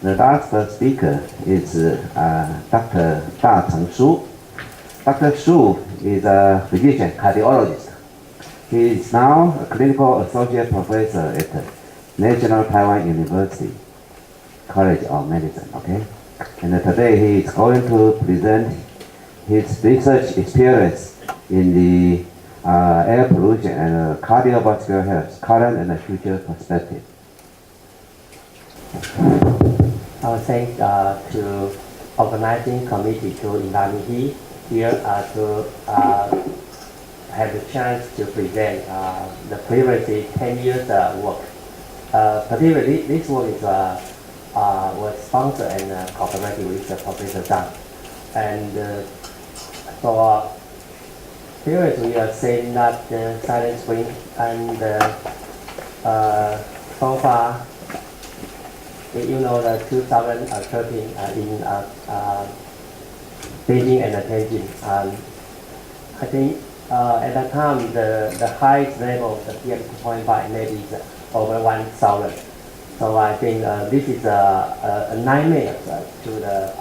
The last speaker is Dr. Ta Chen Su. Dr. Su is a physician cardiologist. He is now a clinical associate professor at National Taiwan University College of Medicine. Okay, and today he is going to present his research experience in the air pollution and cardiovascular health, current and future perspective. Thanks to organizing committee to invite me here to have the chance to present the previously 10 years work. Particularly, this work is was sponsored and cooperated with Professor Zhang. And for periods we are saying that the Silent Spring and so far, you know, the 2013 in Beijing and Tianjin. I think at that time the highest level of the PM2.5 maybe is over 1,000. So I think this is a nightmare to the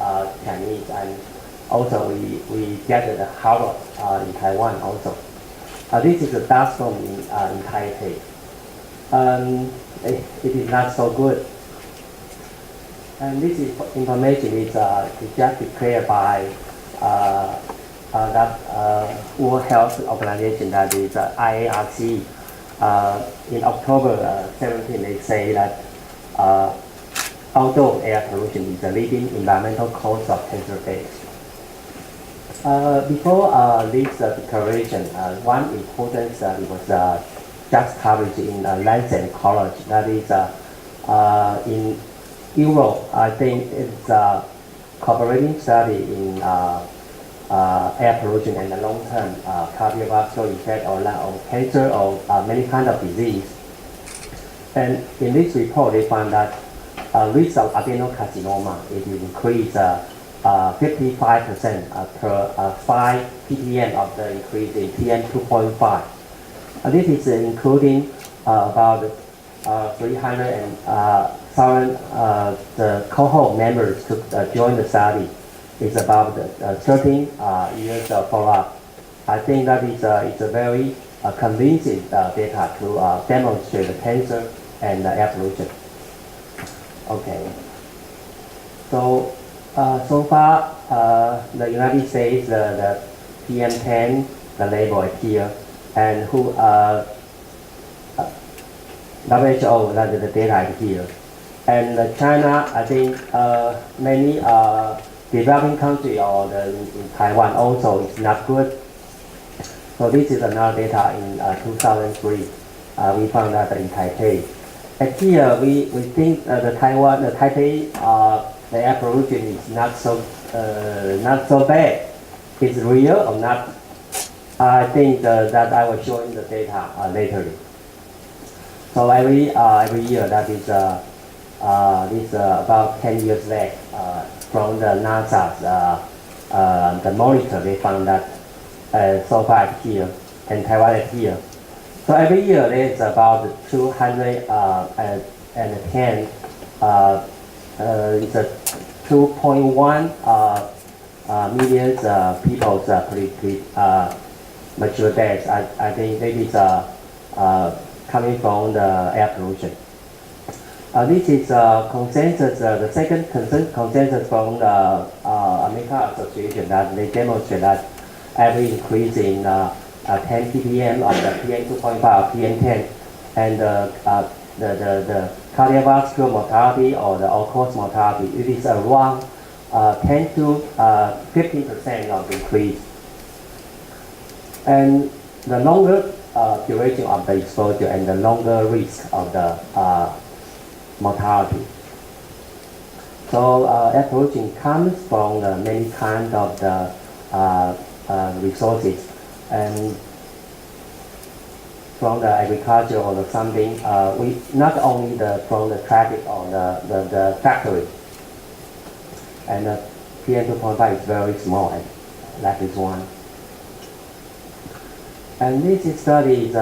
Chinese, and also we get the Harvard in Taiwan also. This is a dust storm in Taipei. It is not so good. And this information is just declared by that World Health Organization, that is IARC. In October 17, they say that outdoor air pollution is the leading environmental cause of cancer deaths. Before this declaration, one important study was just published in Lancet Ecology. That is in Europe. I think it's a cooperating study in air pollution and the long-term cardiovascular effect or cancer or many kinds of disease. And in this report, they found that risk of adenocarcinoma it increased 55% per 5 ppm of the increase in PM2.5. This is including about 300,000 the cohort members to join the study. It's about 13 years of follow-up. I think that is it's a very convincing data to demonstrate the cancer and the air pollution. Okay. So so far, the United States, the PM10, the label is here, and WHO, the data is here. And China, I think many developing countries or in Taiwan also is not good. So this is another data in 2003. We found that in Taipei. And here we think the Taipei, the air pollution is not so bad. It's real or not? I think that I will show you the data later. So every year, that is this about 10 years back, from the NASA's the monitor, they found that so far here and Taiwan is here. So every year there is about 210. It's a 2.1 million people mature deaths. I think that is coming from the air pollution. This is consensus, the second consensus from the American Association, that they demonstrate that every increase in 10 ppm of the PM2.5, PM10, and the cardiovascular mortality or the all-cause mortality, it is around 10 to 15% of increase. And the longer duration of the exposure and the longer risk of the mortality. So air pollution comes from many kinds of the resources, and from the agriculture or the something, we not only from the traffic or the factory. And the PM2.5 is very small, and that is one. And this study is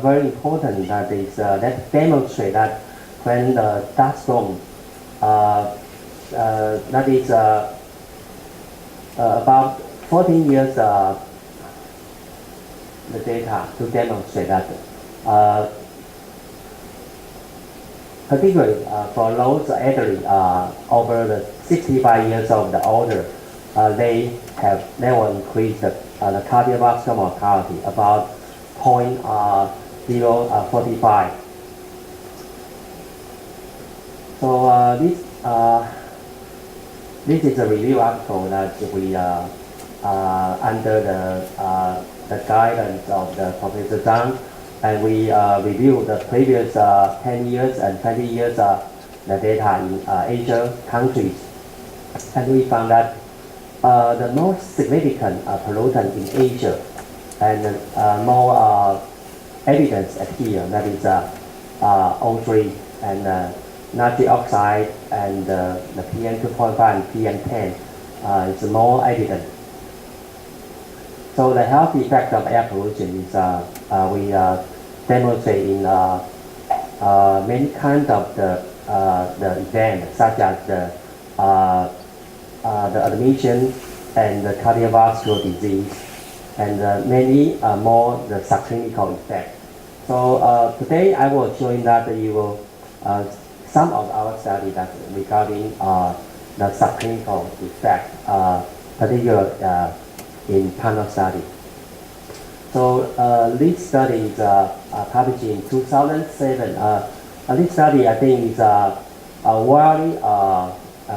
very important, that is that demonstrate that when the dust storm that is about 14 years the data to demonstrate that particularly for those elderly over the 65 years of the older, they will increase the cardiovascular mortality about 0.045. So this is a review article that we under the guidance of the Professor Zhang, and we review the previous 10 years and 20 years the data in Asian countries, and we found that the most significant pollutant in Asia and more evidence here, that is O3 and nitric oxide and the PM2.5 and PM10 is more evident. So the health effect of air pollution is we demonstrate in many kinds of the events, such as the admission and the cardiovascular disease, and many more the subclinical effect. So today I will show you that you will some of our study that regarding the subclinical effect, particularly in panel study. So this study is published in 2007. This study I think is widely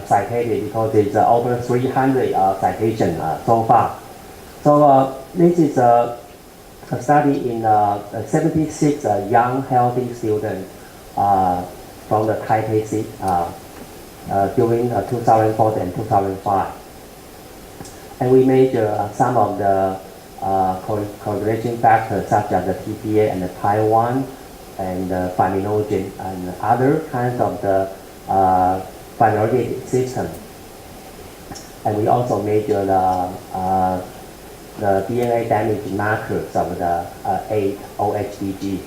cited because it's over 300 citations so far. So this is a study in 76 young healthy students from the Taipei City during 2004 and 2005. And we measure some of the correlation factors such as the TPA and the Pi1 and the fibrinogen and other kinds of the fibrinogen system. And we also measure the DNA damage markers of the 8-OHDG.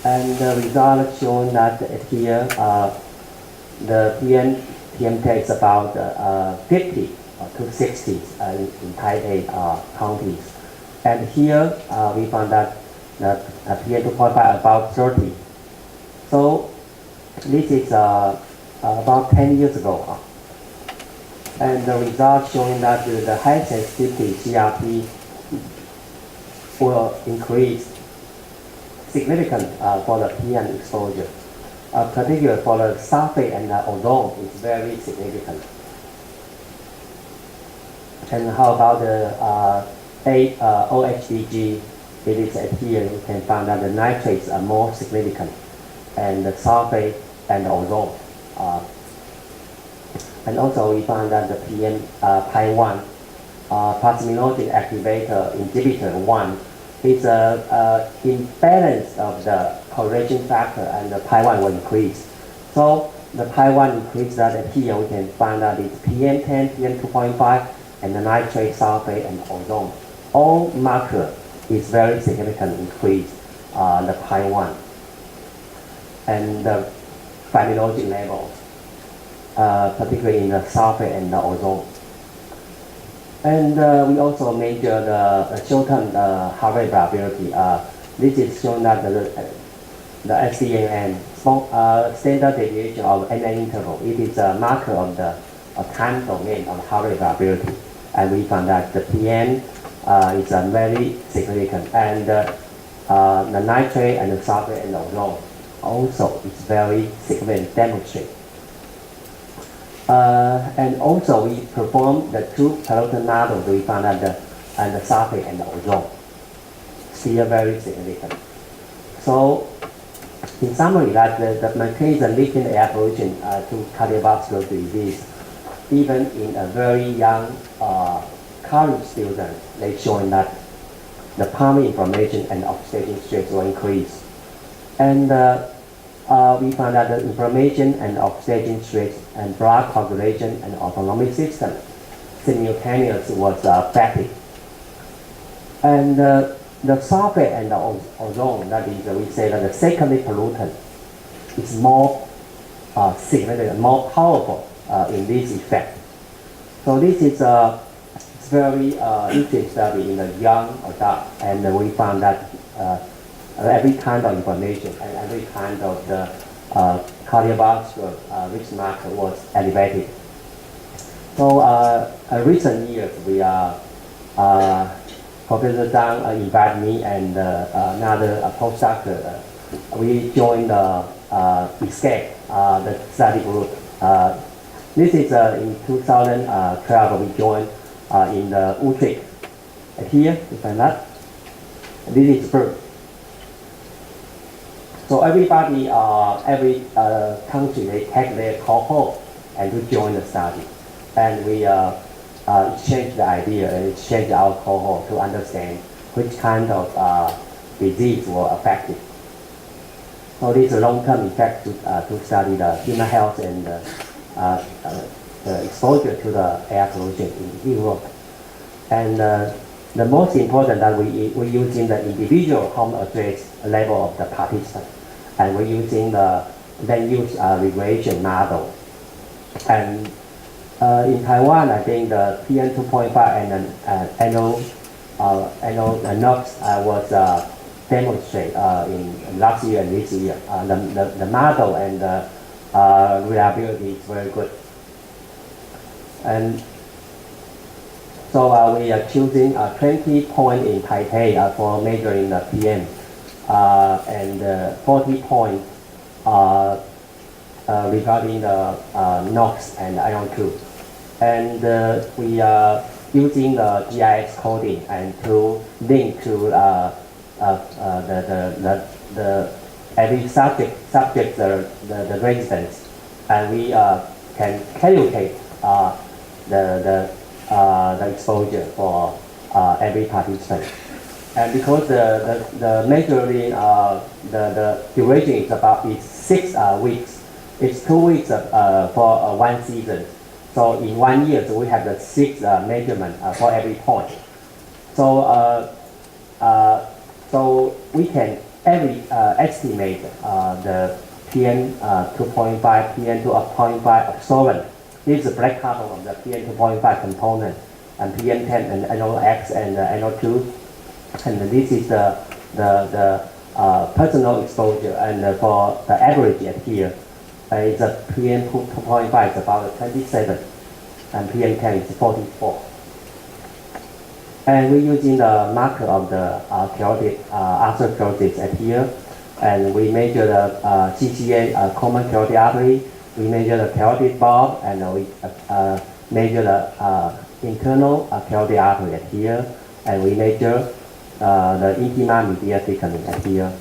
And the results shown that here the PM takes about 50 to 60 in Taipei counties. And here we found that the PM2.5 about 30. So this is about 10 years ago. And the results showing that the high sensitivity CRP will increase significant for the PM exposure. Particularly for the sulfate and the ozone is very significant. And how about the 8-OHDG? It is here you can find that the nitrates are more significant, and the sulfate and the ozone. And also we found that the PM Pi1 plasminogen activator inhibitor 1 is imbalance of the correlation factor, and the Pi1 will increase. So the Pi1 increase that here we can find that it's PM10, PM2.5, and the nitrate, sulfate, and ozone. All marker is very significant increase the Pi1 and the fibrinogen levels, particularly in the sulfate and the ozone. And we also measure the short-term heart rate variability. This is shown that the SDNN, standard deviation of NN interval. It is a marker of the time domain of heart rate variability. And we found that the PM is very significant. And the nitrate and the sulfate and the ozone also is very significant demonstrate. And also we performed the two pollutant models. We found that the sulfate and the ozone still very significant. So in summary, that the mechanism linking air pollution to cardiovascular disease, even in a very young college student, they showing that the pulmonary inflammation and oxidation stress will increase. And we found that the inflammation and oxidation stress and blood coagulation and autonomic system simultaneously was affected. And the sulfate and the ozone, that is, we say that the secondary pollutant is more significant, more powerful in this effect. So this is a very interesting study in the young adult, and we found that every kind of information and every kind of the cardiovascular risk marker was elevated. So recent years, we Professor Zhang invited me and another postdoc. We joined the ESCAPE, the study group. This is in 2012. We joined in the Utrecht. Here, if I'm not, this is first. So everybody, every country, they take their cohort and to join the study, and we exchange the idea and exchange our cohort to understand which kind of disease were affected. So this is a long-term effect to study the human health and the exposure to the air pollution in Europe. And the most important that we're using the individual home address level of the participant, and we're using the land use regression model. And in Taiwan, I think the PM 2.5 and NOx was demonstrated in last year and this year. The model and the reliability is very good. And so we are choosing 20 points in Taipei for measuring the PM, and 40 points regarding the NOx and NO2. And we are using the GIS coding and to link to the every subject the residence, and we can calculate the exposure for every participant. And because the measuring the duration is 6 weeks, it's 2 weeks for one season. So in 1 year, so we have the 6 measurement for every point. So so we can estimate the PM 2.5, PM 2.5 absorbent. This is the black carbon of the PM 2.5 component, and PM 10 and NOx and NO2. And this is the personal exposure, and for the average at here, it's a PM 2.5 is about 27, and PM 10 is 44. And we're using the marker of the carotid atherosclerosis at here, and we measure the CCA, common carotid artery. We measure the carotid bulb, and we measure the internal carotid artery at here, and we measure the intima media thickening at here.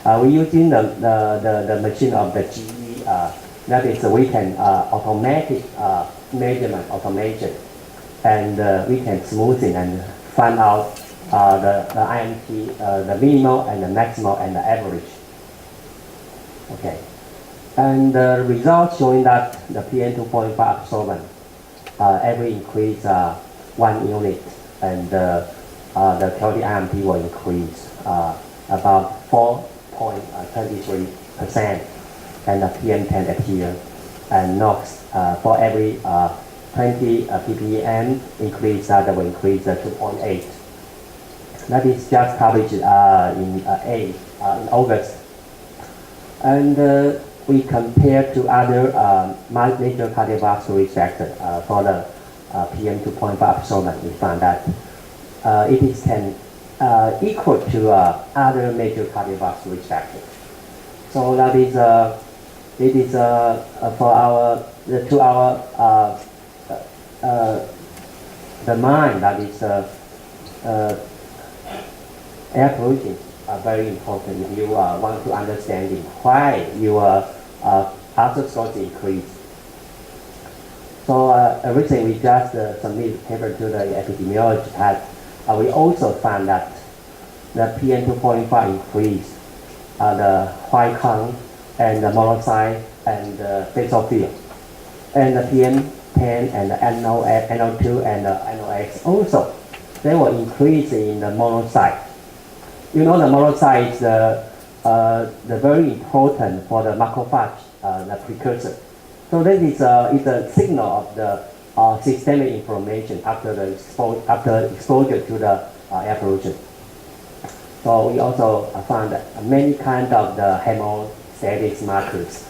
We're using the machine of the GE. That is, we can automatic measurement automation, and we can smoothing and find out the IMT, the minimal and the maximal and the average. Okay, and the results showing that the PM 2.5 absorbent every increase 1 unit, and the carotid IMT will increase about 4.23%, and the PM 10 at here, and NOx for every 20 ppm increase, that will increase 2.8. That is just published in August. And we compare to other major cardiovascular risk factors for the PM 2.5 absorbent. We found that it is equal to other major cardiovascular risk factors. So that is it is for the mind, that is air pollution are very important if you want to understand why your atherosclerosis increase. So recently we just submitted a paper to the epidemiology that we also found that the PM 2.5 increase the white count and the monocyte and the basophil, and the PM 10 and the NO2 and the NOx also, they will increase in the monocyte. You know, the monocyte is the very important for the macrophage the precursor. So that is a signal of the systemic inflammation after exposure to the air pollution. So we also found that many kinds of the hemostatic markers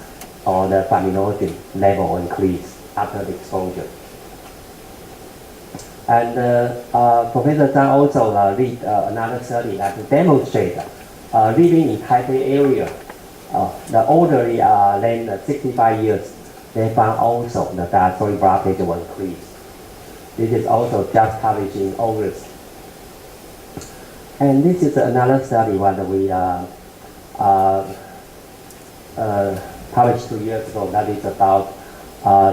or the fibrinogen level increase after the exposure. And Professor Zhang also lead another study that demonstrate living in Taipei area, the elderly than 65 years, they found also the diastolic blood pressure will increase. This is also just published in August. And this is another study that we published 2 years ago. That is about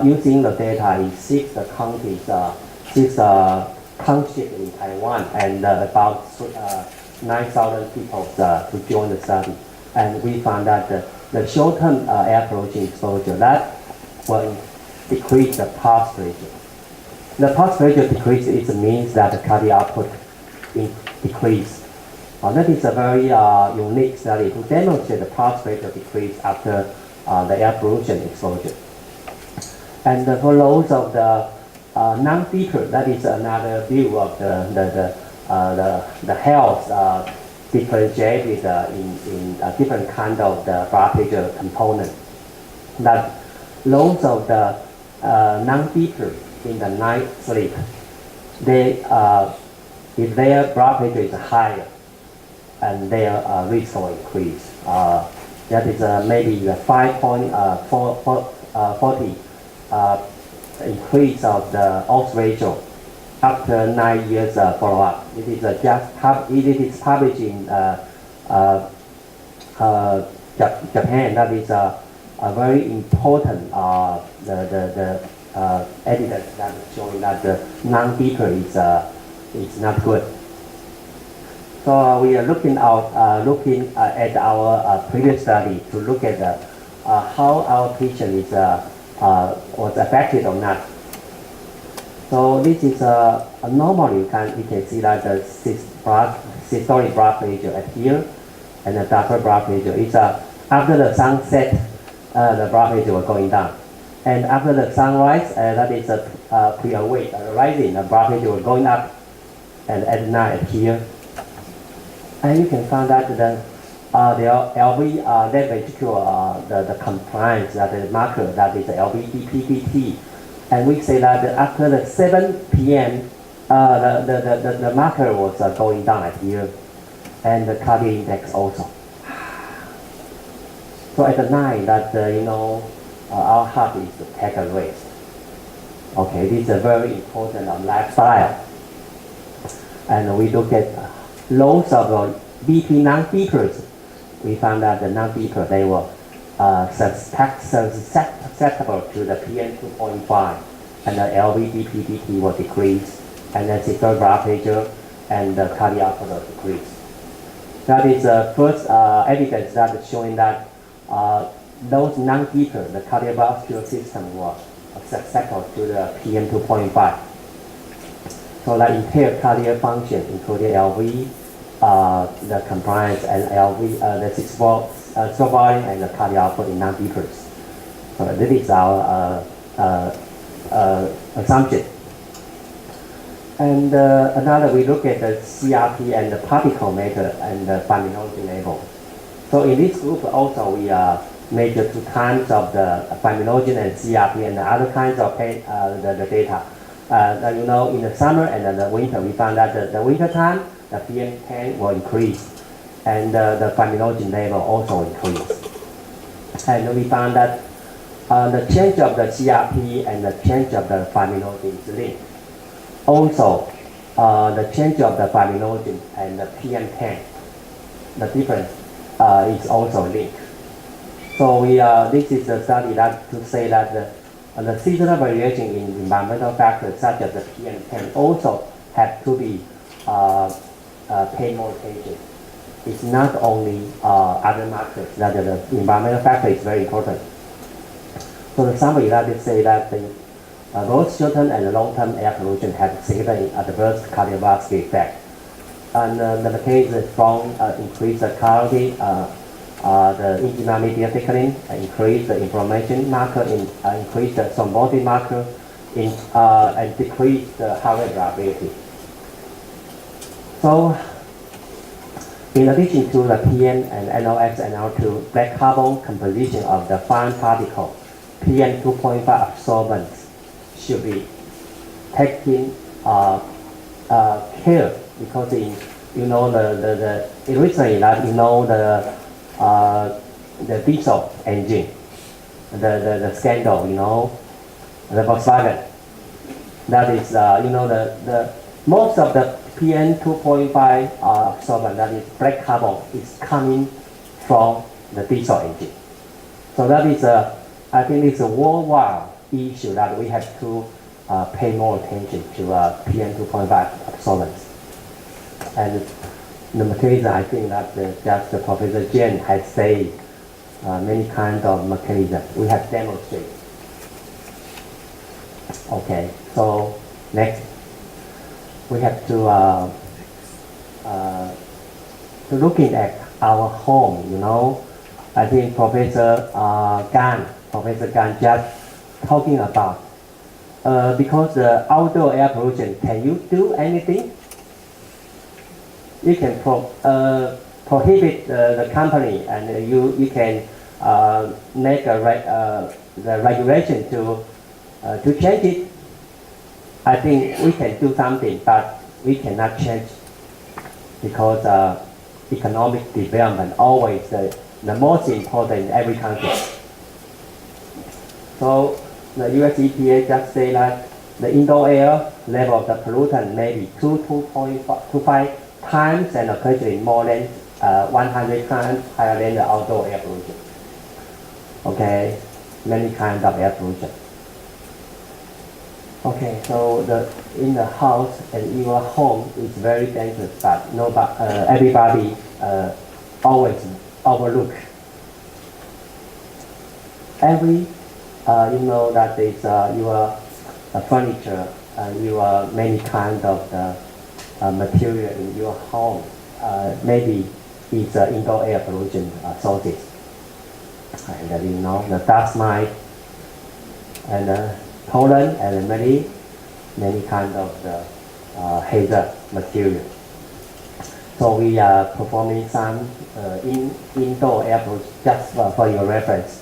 using the data in 6 counties, 6 townships in Taiwan, and about 9,000 people to join the study. And we found that the short-term air pollution exposure that will decrease the pulse pressure. The pulse pressure decrease, it means that the cardiac output decrease. That is a very unique study to demonstrate the pulse pressure decrease after the air pollution exposure. And for those of the non-beeper, that is another view of the health differentiated in different kind of the blood pressure component. That those of the non-beeper in the night sleep, they if their blood pressure is higher and their risk will increase. That is maybe the 5.40 increase of the odds ratio after 9 years follow-up. It is published in Japan. That is a very important evidence that is showing that the non-beeper is not good. So we are looking at our previous study to look at how our patient was affected or not. So this is normally you can see that the systolic blood pressure at here and the diastolic blood pressure is after the sunset the blood pressure was going down, and after the sunrise that is pre-awake rising, the blood pressure was going up, and at night at here. And you can find that the LV left ventricular the compliance, that the marker, that is LV-DPBT, and we say that after the 7 p.m. The marker was going down at here, and the cardiac index also. So at the night that our heart is to take a rest. Okay, this is a very important lifestyle, and we look at loads of BP non-beepers. We found that the non-beeper, they were susceptible to the PM 2.5, and the LV-DPBT will decrease, and the systolic blood pressure and the cardiac output will decrease. That is the first evidence that is showing that those non-beeper, the cardiovascular system, were susceptible to the PM 2.5. So that impaired cardiac function, including LV, the compliance, and LV, the stroke volume, and the cardiac output in non-beepers. So this is our assumption. And another, we look at the CRP and the particle matter and the fibrinogen level. So in this group also we measure 2 kinds of the fibrinogen and CRP and the other kinds of the data. In the summer and the winter, we found that the winter time, the PM10 will increase, and the fibrinogen level also increase. And we found that the change of the CRP and the change of the fibrinogen is linked. Also, the change of the fibrinogen and the PM10, the difference is also linked. So this is a study that to say that the seasonal variation in environmental factors such as the PM10 also have to be paid more attention. It's not only other markers, that the environmental factor is very important. So the summary that they say that both short-term and long-term air pollution have significant adverse cardiovascular effect. And the case is from increased cardiac the intima media thickening, increase the inflammation marker, increase the thrombotic marker, and decrease the heart rate variability. So, in addition to the PM and NOx and NO2, black carbon composition of the fine particle, PM 2.5 absorbance should be taken care, because originally the diesel engine, the scandal, the Volkswagen. That is, the most of the PM 2.5 absorbent, that is black carbon, is coming from the diesel engine. So that is I think it's a worldwide issue that we have to pay more attention to PM 2.5 absorbance. And the mechanism, I think that just Professor Jen has said many kinds of mechanisms. We have demonstrated. Okay, so next we have to looking at our home. I think Professor Gan just talking about because the outdoor air pollution. Can you do anything? You can prohibit the company, and you can make the regulation to change it. I think we can do something, but we cannot change, because economic development always the most important in every country. So the US EPA just say that the indoor air level of the pollutant may be 2.25 times and occasionally more than 100 times higher than the outdoor air pollution. Okay, many kinds of air pollution. Okay, so in the house and in your home is very dangerous, but everybody always overlook. Every that is your furniture, your many kinds of the material in your home, maybe it's indoor air pollution sources. And the dust mite and pollen and many kinds of the hazard material. So we are performing some indoor air pollution just for your reference,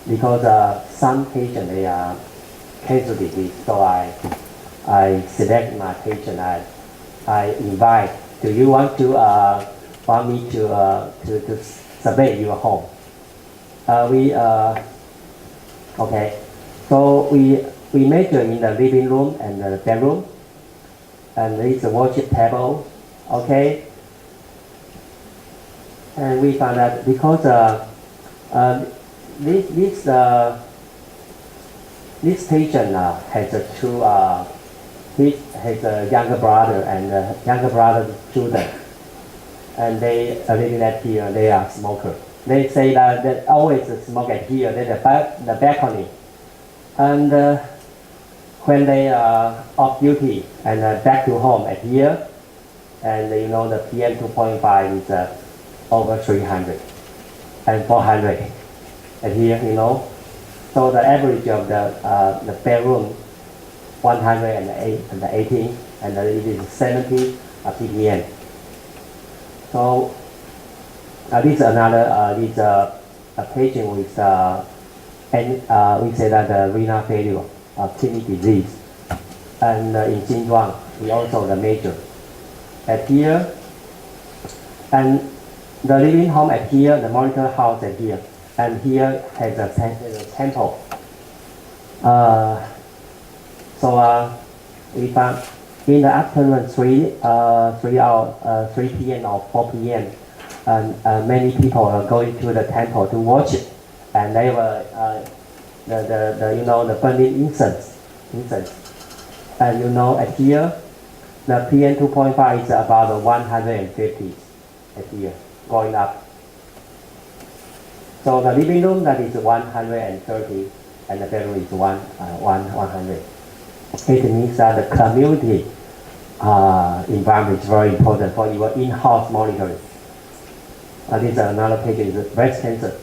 because some patients they are cancer disease. So I select my patient. I invite. Do you want me to survey your home? Okay. So we measure in the living room and the bedroom, and it's a worship table. Okay. And we found that because this patient has he has a younger brother and a younger brother's children, and they are living at here. They are smokers. They say that they always smoke at here. They the balcony, and when they are off duty and back to home at here, and the PM 2.5 is over 300 and 400 at here. So the average of the bedroom 118, and it is 70 ppm. So this is another a patient with we say that renal failure, kidney disease, and in Xinjiang we also the major at here, and the living home at here, the monitor house at here, and here has a temple. So we found in the afternoon 3 p.m. or 4 p.m. and many people are going to the temple to worship, and they were the burning incense, and at here the PM 2.5 is about 150 at here going up. So the living room that is 130, and the bedroom is 100. It means that the community environment is very important for your in-house monitoring. This is another patient with breast cancer.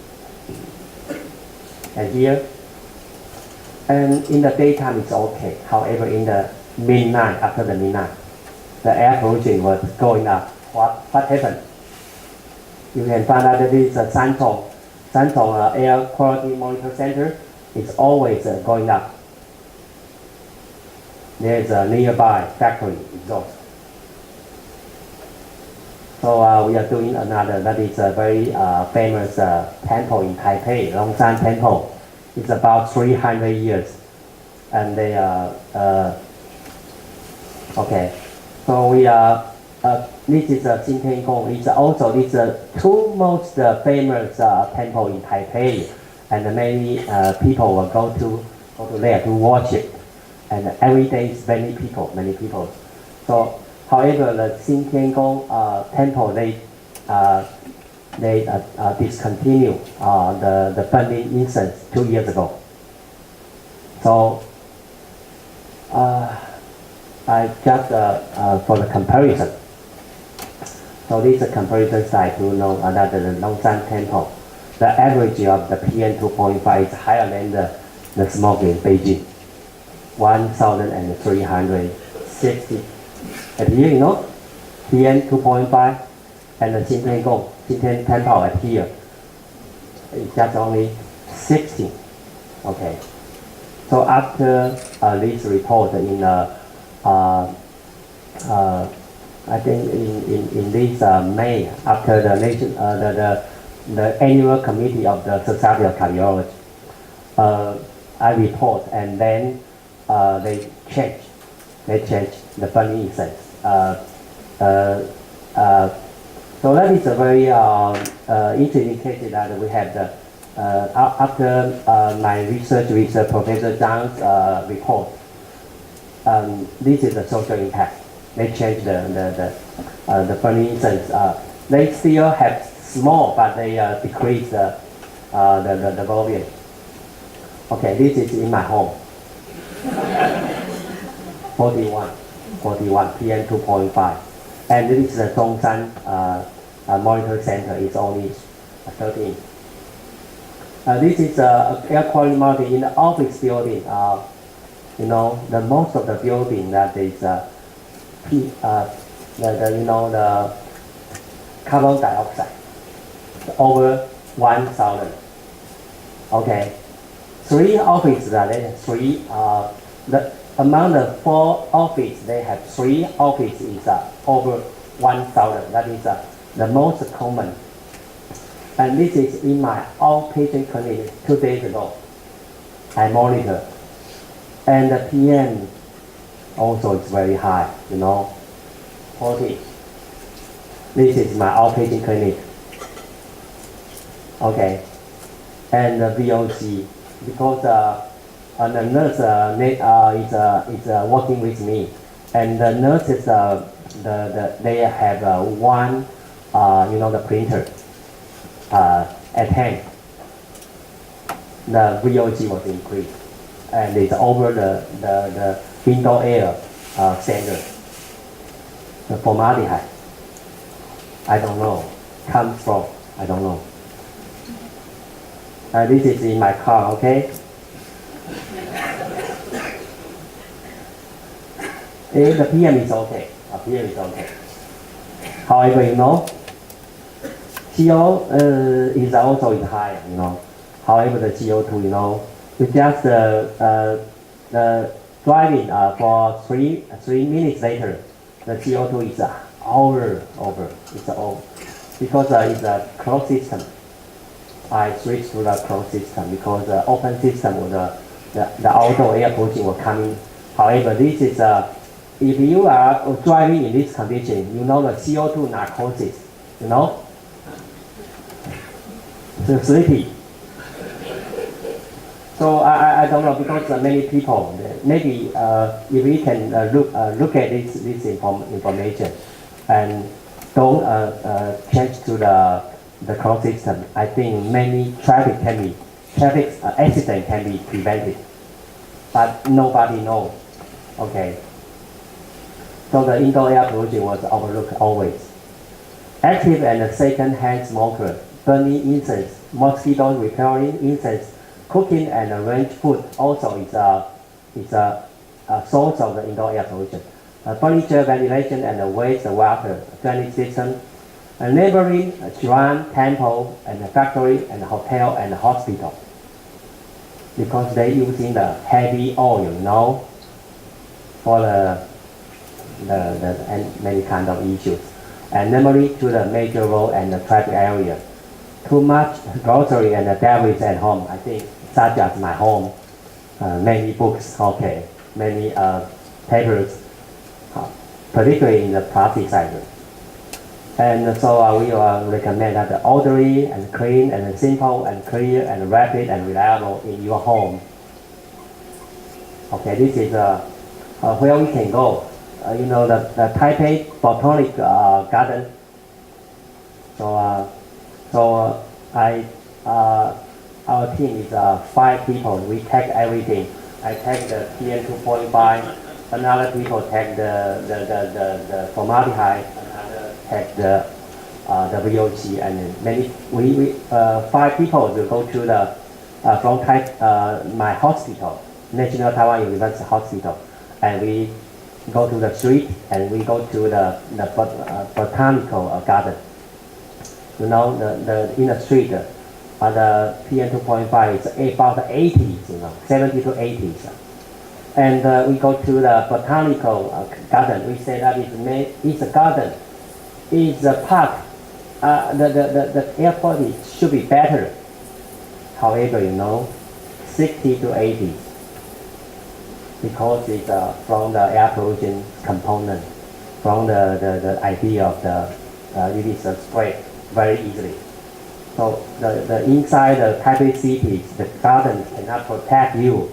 And here, and in the daytime it's okay. However, in the midnight, after the midnight, the air pollution was going up. What happened? You can find out that this Santong Air Quality Monitor Center is always going up. There's a nearby factory exhaust. So we are doing another, that is a very famous temple in Taipei, Longshan Temple. It's about 300 years. And they okay. So we are, this is Jin Tian Gong. It's also this two most famous temple in Taipei. And many people will go to there to worship. And every day is many people. So, however, the Jin Tian Gong temple, they discontinued the burning incense 2 years ago. So, I just for the comparison. So this is a comparison site to know that the Longshan temple, the average of the PM 2.5 is higher than the smoke in Beijing. 1,360. And here, you know, PM 2.5 and the Jin Tian Gong, Jin Tian Temple at here, it's just only 16. Okay. So after this report in I think in this May, after the the annual committee of the Society of Cardiology, I report, and then they change the burning incense. So that is a very interesting case that we have the after my research with Professor Zhang's report. This is the social impact. They change the burning incense. They still have small, but they decrease the volume. Okay, this is in my home. 41 PM 2.5, and this is the Zhongshan Monitor Center. It's only 13. This is air quality monitor in the office building. You know, the most of the building that is the carbon dioxide over 1,000. Okay, 3 offices are there. Among the 4 offices, they have 3 offices over 1,000. That is the most common. And this is in my outpatient clinic 2 days ago. I monitor. And the PM also is very high, you know, 40. This is my outpatient clinic. Okay. And the VOC, because the nurse is working with me, and the nurses they have one the printer at hand. The VOC was increased, and it's over the window air standard. The formaldehyde, I don't know, comes from, I don't know. This is in my car, okay? The PM is okay. PM is okay. However, you know, CO is also high, you know. However, the CO2, you know, we just driving for three minutes later, the CO2 is over. It's over because it's a closed system. I switched to the closed system because the open system with the outdoor air pollution will come in. However, this is if you are driving in this condition, you know the CO2 narcosis, you know, so sleepy. So I don't know, because many people, maybe if we can look at this information and don't change to the closed system, I think many traffic accident can be prevented, but nobody knows. Okay. So the indoor air pollution was overlooked always. active and second-hand smoker, burning incense, mosquito repelling incense, cooking and arrange food also is a source of the indoor air pollution. Furniture, ventilation, and wastewater drainage system, a neighboring shrine, temple, and a factory, and a hotel, and a hospital. Because they're using the heavy oil, for and many kind of issues. And namely to the major road and the traffic area. Too much grocery and the debris at home, I think, such as my home, many books, many papers, particularly in the plastic side. And so we recommend that the orderly and clean and simple and clear and rapid and reliable in your home. Okay, this is where we can go. The Taipei Botanic Garden. Our team is 5 people. We take everything. I take the PM 2.5. Another people take the formaldehyde. Another take the VOC, and many. We 5 people will go to the from my hospital, National Taiwan University Hospital, and we go to the street and we go to the botanical garden. In the street, the PM 2.5 is about 80s, 70 to 80s. And we go to the botanical garden. We say that it's a garden, it's a park. The air quality should be better. However, 60 to 80, because it's from the air pollution component, from the idea of the it is spread very easily. So the inside the Taipei city, the garden cannot protect you,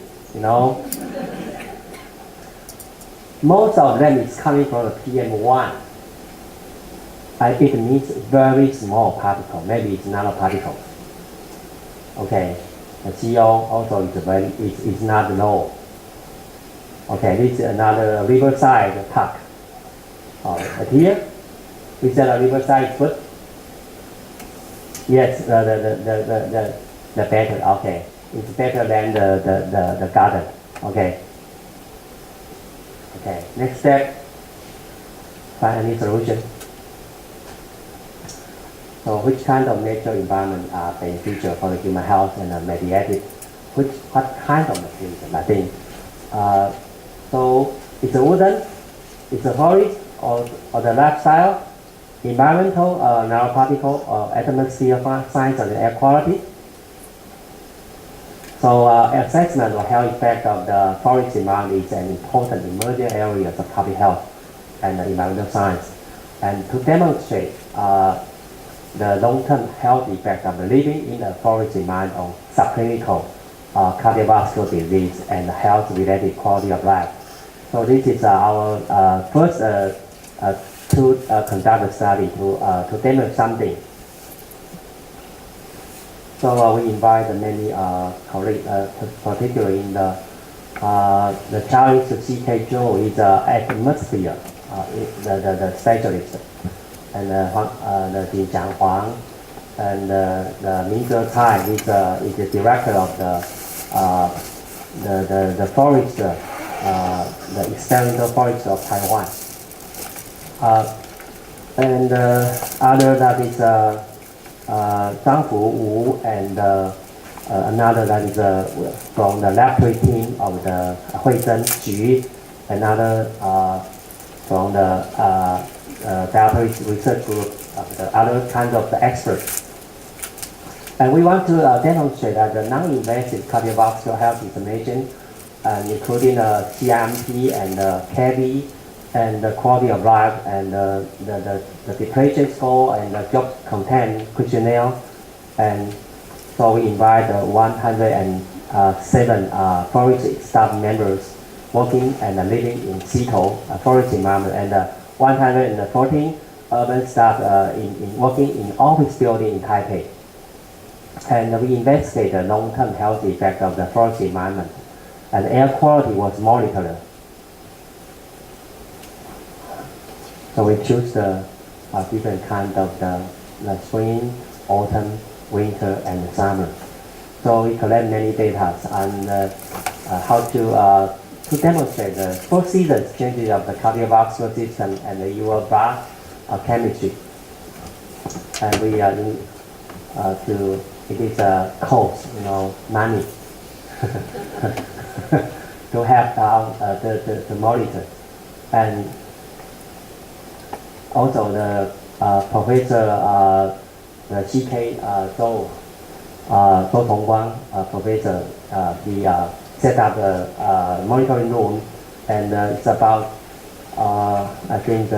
Most of them is coming from the PM1. It means very small particle, maybe it's nanoparticles. Okay, the CO also is not low. Okay, this is another riverside park. Here, is that a riverside foot? Yes, the better. Okay, it's better than the garden. Okay. Okay. Next step. Find any solution. So, which kind of natural environment are beneficial for the human health and mediated? What kind of material? I think. So, it's a wooden, it's a forest, or the lifestyle, environmental, nanoparticle, or atmosphere science of the air quality. So assessment of health effect of the forest environment is an important emerging area of public health and environmental science. And to demonstrate the long-term health effect of living in a forest environment on subclinical cardiovascular disease and health-related quality of life. So this is our first to conduct a study to demonstrate something. So we invite many colleagues, particularly in the challenge to CK Joe is atmosphere, the specialist, and the Jin Jiang Huang, and the Mingzhe Cai is the director of the forest, the experimental forest of Taiwan. And other that is Zhang Fu Wu, and another that is from the laboratory team of the Hui Zhen Ju, another from the diabetes research group of the other kinds of the experts. And we want to demonstrate that the non-invasive cardiovascular health information, including CMP and KV, and the quality of life, and the depression score, and the job content questionnaire. And so we invite 107 forest staff members working and living in Sito, forest environment, and 114 urban staff working in office building in Taipei. And we investigate the long-term health effect of the forest environment, and air quality was monitored. So we choose the different kind of the spring, autumn, winter, and summer. So we collect many data on how to demonstrate the 4 seasons changes of the cardiovascular system and the your blood chemistry. And we are it is a cost, money to have the monitor. And also the Professor the CK Zhou Tongguang Professor, he set up the monitoring room, and it's about I think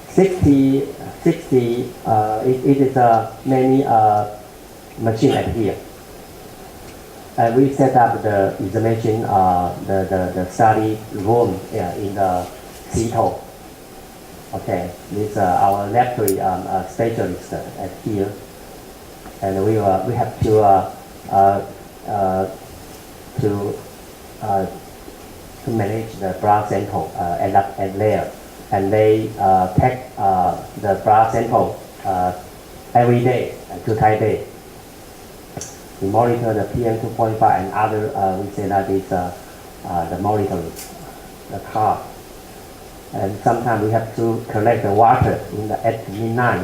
60 it is many machine at here. And we set up the examination, the study room in the Seattle. Okay, this our laboratory specialist at here, and we have to manage the blood sample at there, and they take the blood sample every day, 2 days. We monitor the PM 2.5 and other. We say that is the monitoring, the car. And sometimes we have to collect the water at midnight,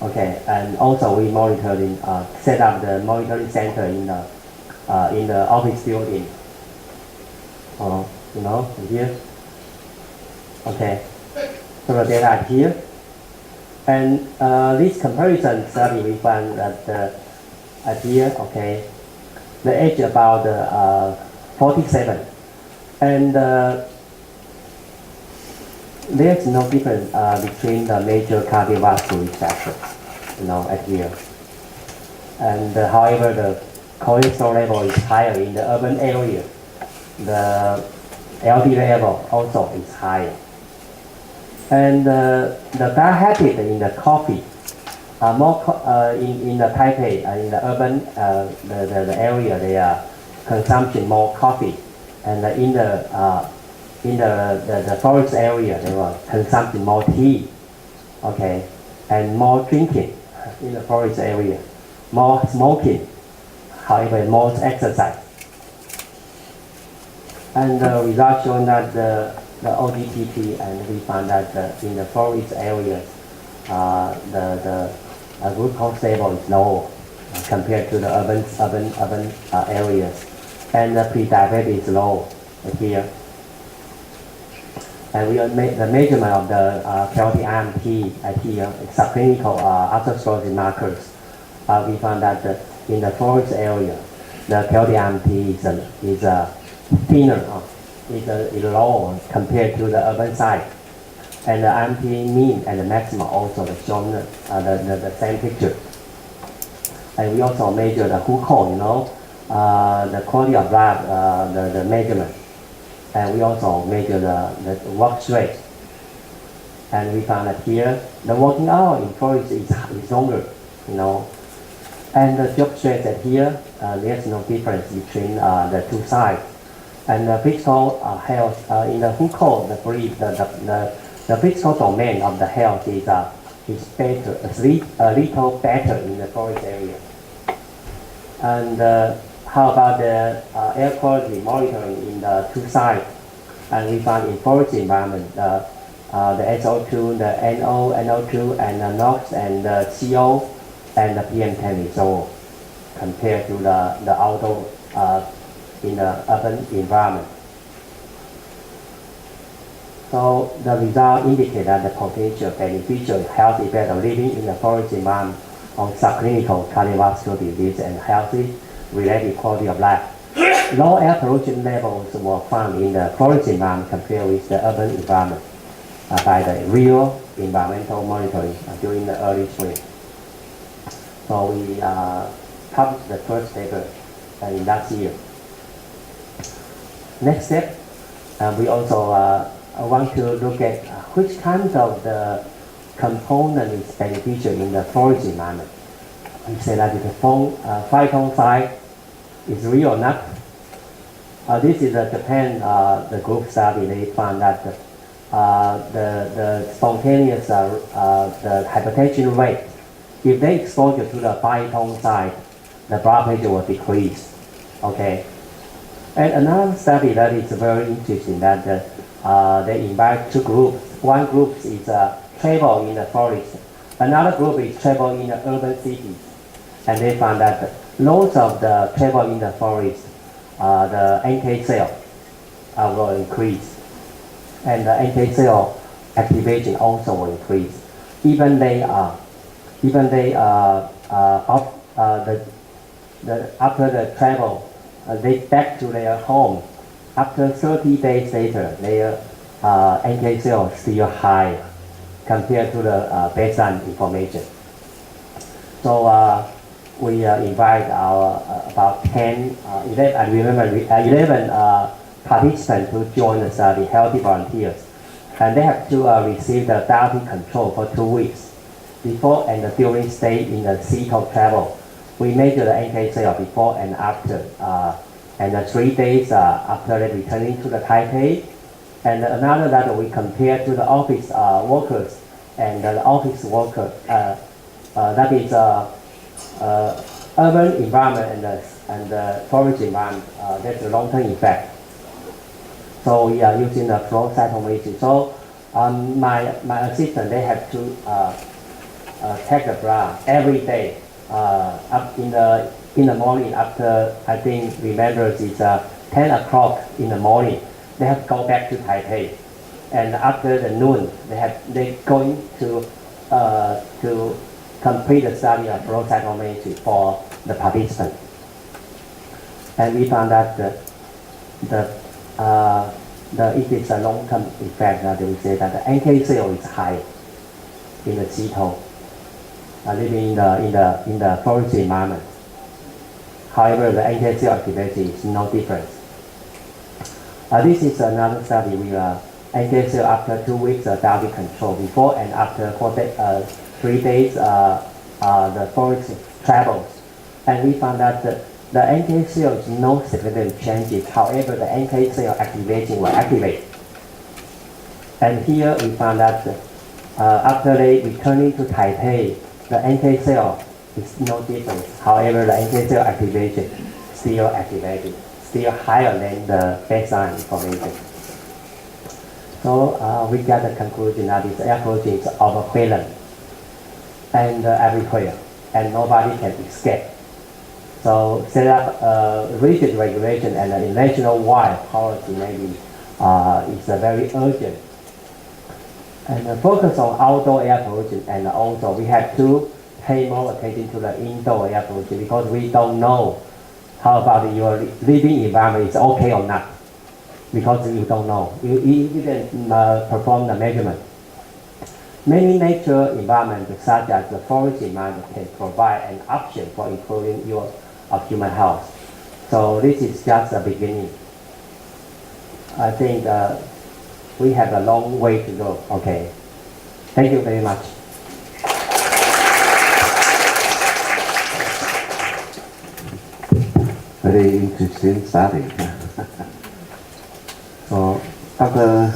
Okay, and also we monitoring, set up the monitoring center in the office building. Here. Okay, so the data are here. And this comparison study, we found that here, okay, the age about 47, and there's no difference between the major cardiovascular factors, at here. And however, the cholesterol level is higher in the urban area. The LDL level also is higher. And the diet habit in the coffee are more in the Taipei, in the urban the area, they are consumption more coffee, and in the forest area they were consuming more tea, okay, and more drinking in the forest area, more smoking, however more exercise. And the results shown that the OGTT, and we found that in the forest areas, the glucose level is low compared to the urban areas, and the pre-diabetes is low here. And we made the measurement of the healthy IMT at here, subclinical atherosclerosis markers. We found that in the forest area, the healthy IMT is thinner. Is low compared to the urban side, and the IMT mean and the maximum also shown the same picture. And we also measure the glucose, the quality of blood, the measurement, and we also measure the work rate. And we found that here the working hour in forest is longer, and the job stress at here there's no difference between the two sides. And the physical health in the glucose, the physical domain of the health is better, a little better in the forest area. And how about the air quality monitoring in the two sides? And we found in forest environment the SO2, the NO2, and the NOx, and the CO, and the PM10 is low compared to the outdoor in the urban environment. So the result indicate that the potential beneficial health effect of living in the forest environment on subclinical cardiovascular disease and healthy related quality of life. Low air pollution levels were found in the forest environment compared with the urban environment by the real environmental monitoring during the early spring. So we published the first paper in last year. Next step, we also want to look at which kind of the component is beneficial in the forest environment. We say that the phytoncide is real or not. This is a Japan the group study. They found that the spontaneous the hypertension rate. If they exposure to the baritone side, the blood pressure will decrease. Okay. And another study that is very interesting that they invite two groups. One group is travel in the forest. Another group is travel in the urban cities. And they found that loads of the travel in the forest, the NK cell will increase. And the NK cell activation also will increase. Even they after the travel, they back to their home. After 30 days later, their NK cell is still higher compared to the baseline information. So we invite our about 11 participants to join the study, healthy volunteers. And they have to receive the dietary control for 2 weeks. Before and during stay in the CETO travel, we measure the NK cell before and after. And 3 days after they returning to the Taipei. And another that we compare to the office workers and the office worker, that is urban environment and the forest environment. That's a long-term effect. So we are using the flow cytometry. So my assistant, they have to take the blood every day up in the morning after, I think, remember it's 10 o'clock in the morning. They have to go back to Taipei. And after the noon, they're going to complete the study of flow cytometry for the participants. And we found that it is a long-term effect that we say that the NK cell is high in the CETO, living in the forest environment. However, the NK cell activation is no different. This is another study with NK cell after 2 weeks dietary control, before and after 3 days the forest travels. And we found that the NK cell is no significant changes. However, the NK cell activation will activate. And here we found that after they returning to Taipei, the NK cell is no different. However, the NK cell activation still activated, still higher than the baseline information. So we got the conclusion that this air pollution is overprevalent and everywhere, and nobody can escape. So set up rigid regulation and a nationwide policy maybe is very urgent. And focus on outdoor air pollution, and also we have to pay more attention to the indoor air pollution, because we don't know how about your living environment is okay or not, because you don't know. You didn't perform the measurement. Many nature environments, such as the forest environment, can provide an option for improving your human health. So this is just the beginning. I think we have a long way to go. Okay. Thank you very much. Very interesting study. So Dr.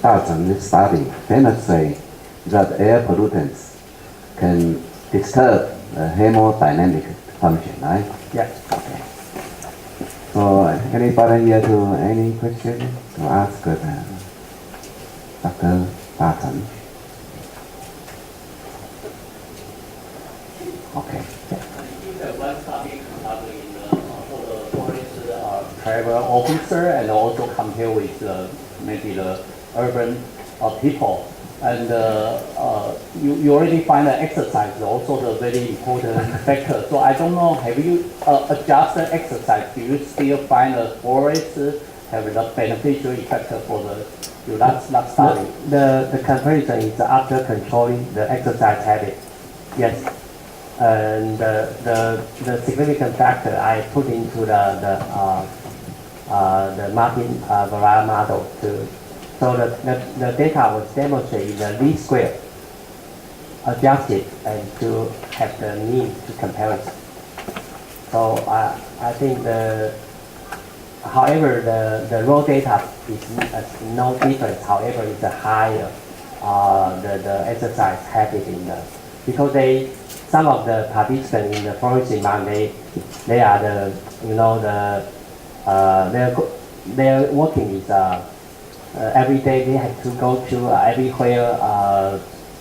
Ta Chen's study demonstrates that air pollutants can disturb hemodynamic function, right? Yes. Okay. So anybody here to any question to ask Dr. Ta Chen? Okay. One study conducted for the forest travel officer, and also compare with maybe the urban people. And you already find that exercise is also the very important factor. So I don't know, have you adjusted exercise? Do you still find the forest have the beneficial effect for your last study? The comparison is after controlling the exercise habit. Yes. And the significant factor I put into the Martin Varela model to. So the data was demonstrated in the least square, adjusted, and to have the mean to comparison. So I think However, the raw data is no difference. However, it's a higher the exercise habit in the because some of the participants in the forest environment they are the their working is every day they have to go to everywhere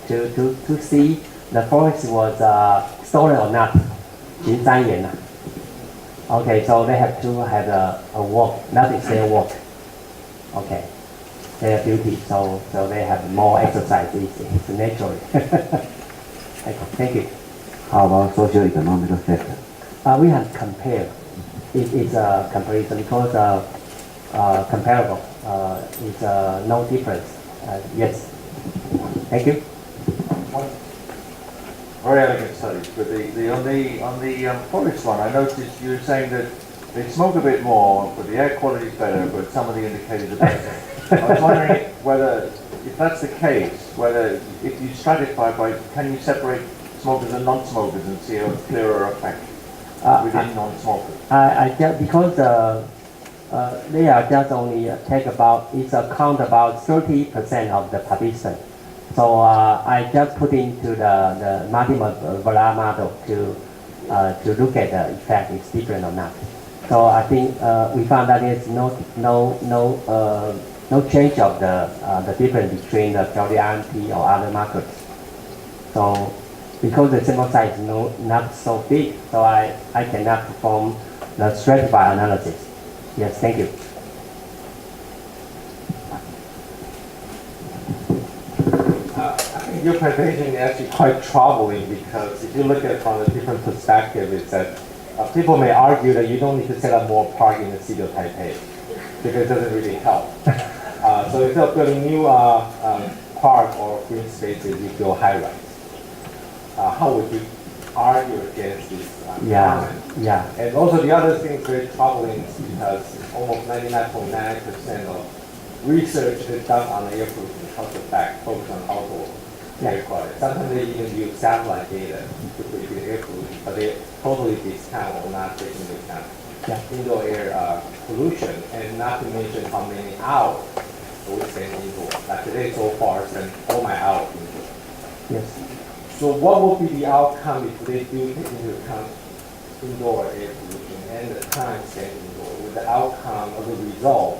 to see the forest was stolen or not 巡山员 Okay, so they have to have a walk. That is their walk. Okay, their duty. So they have more exercise. It's natural. Thank you. How about socio-economic factor? We have compared. It's a comparison because comparable. It's no difference. Yes. Thank you. Very elegant studies, but on the forest one, I noticed you were saying that they smoke a bit more, but the air quality is better, but some of the indicators are better. I was wondering whether, if that's the case, whether if you stratify by, can you separate smokers and non-smokers and see a clearer effect within non-smokers? I just because they are just only take about count about 30% of the participants. So I just put into the multiple Vela model to look at the effect is different or not. So I think we found that there's no change of the difference between the PLD-IMT or other markers. So because the sample size is not so big, so I cannot perform the stratified analysis. Yes, thank you. Your presentation is actually quite troubling because if you look at it from a different perspective, it's that people may argue that you don't need to set up more park in the city of Taipei because it doesn't really help. So instead of building new park or green spaces, you build high-rise. How would you argue against this comment? Yeah. And also the other thing is very troubling because almost 99.9% of research is done on air pollution comes back focused on outdoor air quality. Sometimes they even use satellite data to predict air pollution, but they totally discount or not take into account indoor air pollution, and not to mention how many hours we spend indoor. Like today so far, I spent all my hours indoor. Yes. So what would be the outcome if they do take into account indoor air pollution and the time spent indoor? Would the outcome of the result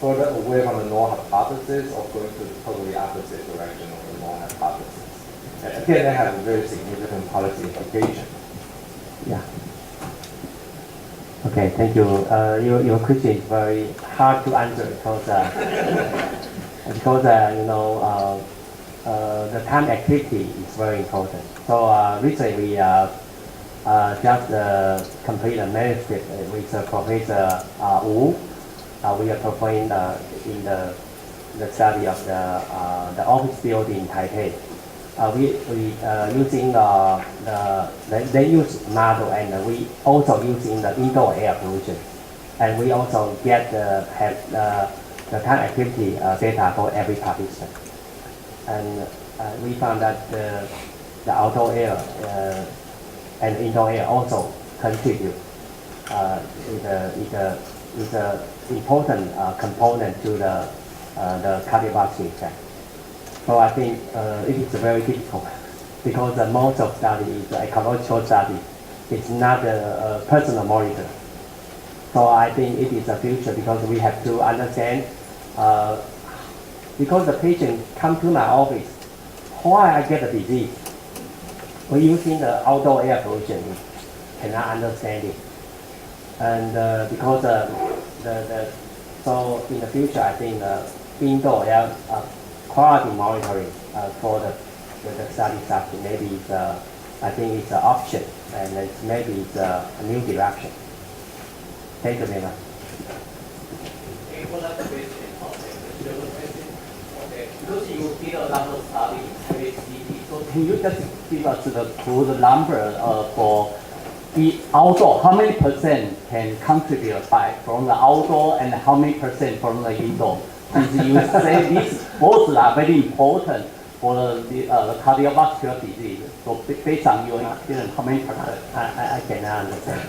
further away from the null hypothesis or going to the totally opposite direction of the null hypothesis? And again, that has a very significant policy implication. Yeah. Okay, thank you. Your question is very hard to answer because the time activity is very important. So recently we just complete a manuscript with Professor Wu. We are performing in the study of the office building in Taipei. We using they use model, and we also using the indoor air pollution, and we also have the time activity data for every participant, and we found that the outdoor air and indoor air also contribute is a important component to the cardiovascular effect. So I think it is very difficult because most of study is ecological study. It's not a personal monitor. So I think it is a future because we have to understand because the patient come to my office, why I get a disease. We're using the outdoor air pollution, cannot understand it. And because so in the future, I think indoor air quality monitoring for the study subject maybe is I think it's an option, and maybe it's a new direction. Thank you very much. Another question, okay, because you did a lot of study in city, so can you just give us the number for the outdoor? How many percent can contribute from the outdoor, and how many percent from the indoor? Since you say these both are very important for the cardiovascular disease. So based on your experience, how many percent? I cannot understand.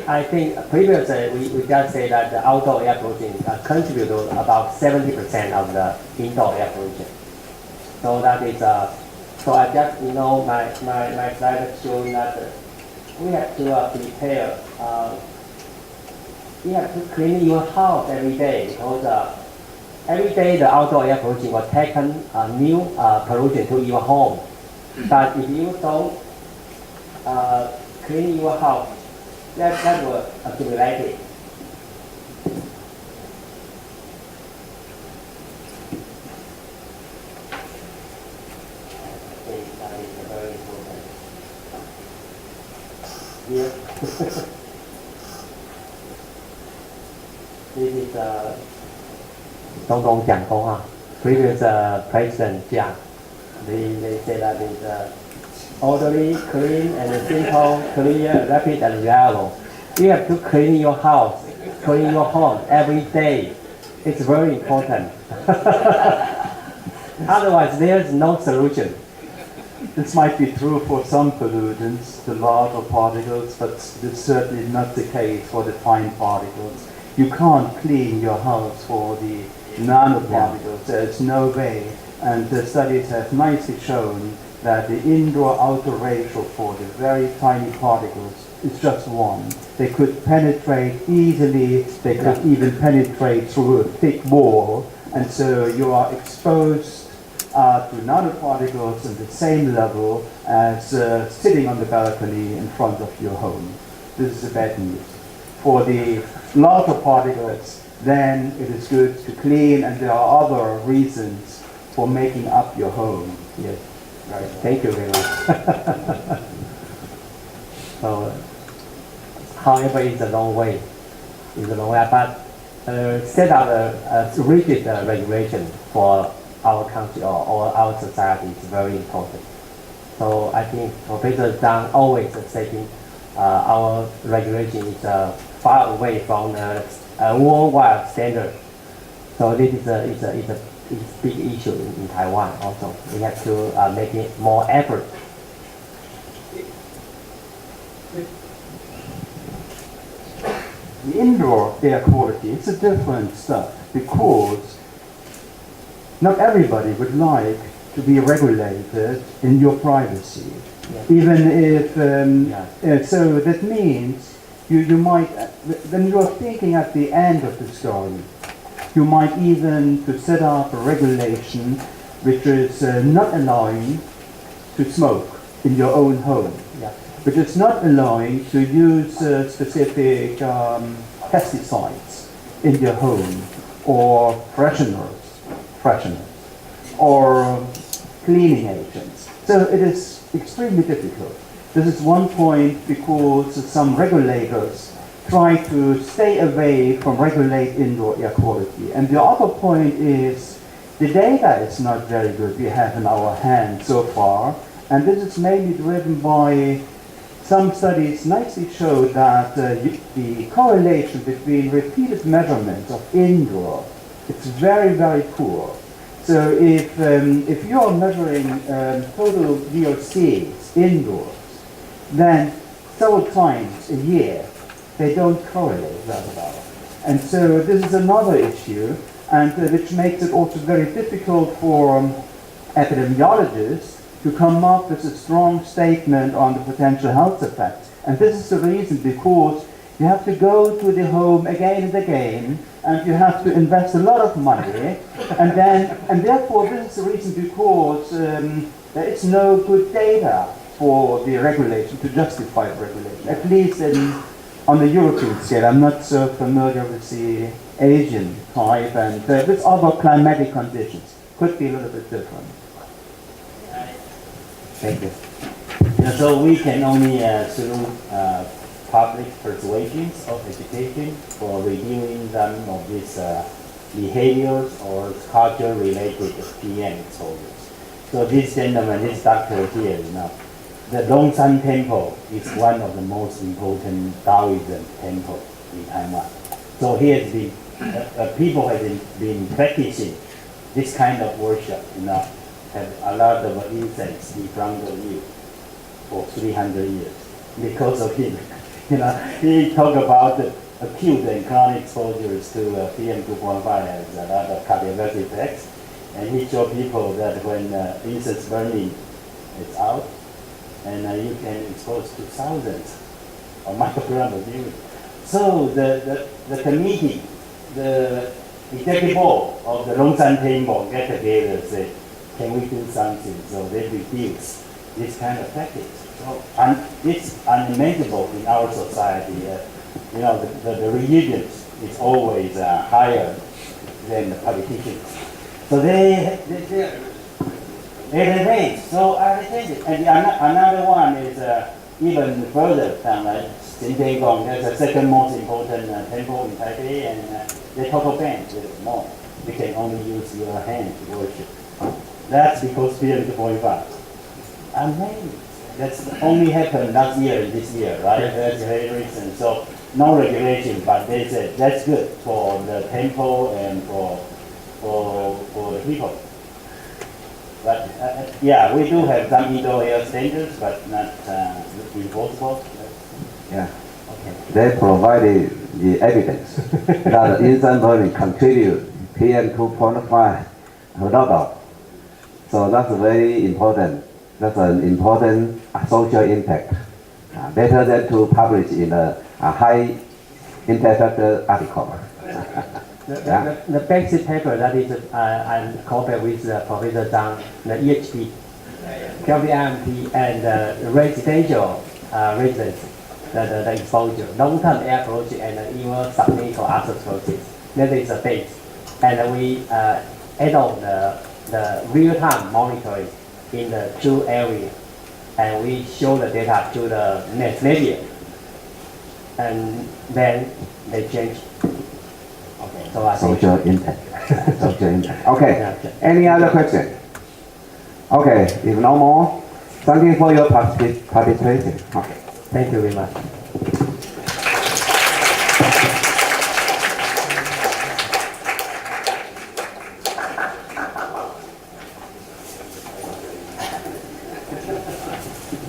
I think previously we just say that the outdoor air pollution contribute to about 70% of the indoor air pollution. So that is so I just my slide showing that we have to prepare. You have to clean your house every day because every day the outdoor air pollution will take new pollution to your home. But if you don't clean your house, that will accumulate it. I think that is very important. Here. This is 总统讲过啊 previous president 讲 they say that it's orderly, clean, and simple, clear, rapid, and reliable. You have to clean your house, clean your home every day. It's very important. Otherwise, there's no solution. This might be true for some pollutants, the larger particles, but this is certainly not the case for the fine particles. You can't clean your house for the nanoparticles. There's no way. And the studies have nicely shown that the indoor-outer ratio for the very tiny particles is just 1. They could penetrate easily. They could even penetrate through a thick wall. And so you are exposed to nanoparticles at the same level as sitting on the balcony in front of your home. This is the bad news. For the larger particles, then it is good to clean, and there are other reasons for making up your home. Yes, right. Thank you very much. So, however, it's a long way. It's a long way, but set up a rigid regulation for our country or our society is very important. So I think Professor Zhang always stating our regulation is far away from the worldwide standard. So this is a big issue in Taiwan also. We have to make it more effort. The indoor air quality is a different stuff because not everybody would like to be regulated in your privacy. Yes. Even if, so that means you might, when you are thinking at the end of the story, you might even to set up a regulation which is not allowing to smoke in your own home, Yeah. which is not allowing to use specific pesticides in your home, or fresheners, or cleaning agents. So it is extremely difficult. This is one point because some regulators try to stay away from regulate indoor air quality. And the other point is the data is not very good we have in our hands so far. And this is mainly driven by some studies nicely show that the correlation between repeated measurements of indoor, it's very, very poor. So if you're measuring total VOCs indoors, then several times a year, they don't correlate that well. And so this is another issue, and which makes it also very difficult for epidemiologists to come up with a strong statement on the potential health effects. And this is the reason, because you have to go to the home again and again, and you have to invest a lot of money, and therefore this is the reason because there is no good data for the regulation, to justify the regulation, at least on the European scale. I'm not so familiar with the Asian type, and with other climatic conditions. Could be a little bit different. Thank you. Yeah, so we can only through public persuasions or education for reviewing them of these behaviors or culture-related PM exposures. So this gentleman, this doctor here, the Longshan Temple is one of the most important Taoism temples in Taiwan. So here the people have been practicing this kind of workshop, have a lot of insects in front of you for 300 years because of him. He talked about acute and chronic exposures to PM 2.5 has a lot of cardiovascular effects, and he showed people that when incense burning is out, and you can expose to thousands of micrograms of mercury. So the committee, the executive board of the Longshan Temple get together and say, can we do something so they reduce this kind of practice? So, and it's unimaginable in our society. The religion is always higher than the politicians. So they raise. So I changed it. And another one is even further down, like Jinjiang. That's the second most important temple in Taipei, and they total ban. No, you can only use your hand to worship. That's because PM 2.5. Amazing. That's only happened last year and this year, right? That's very recent. So no regulation, but they said that's good for the temple and for the people. But yeah, we do have some indoor air standards, but not enforceable. Yeah. Okay. They provided the evidence that incense burning contribute PM 2.5 a lot of. So that's very important. That's an important social impact. Better than to publish in a high impact article. The basic paper that is I'm copied with Professor Zhang, the EHP, KVMP, and residential residents, the exposure, long-term air pollution, and even subclinical atherosclerosis. That is the base. And we add on the real-time monitoring in the two areas, and we show the data to the next media, and then they change. Okay, so I think Social impact. Social impact. Okay. Any other question? Okay. If no more, thank you for your participation. Okay. thank you very much.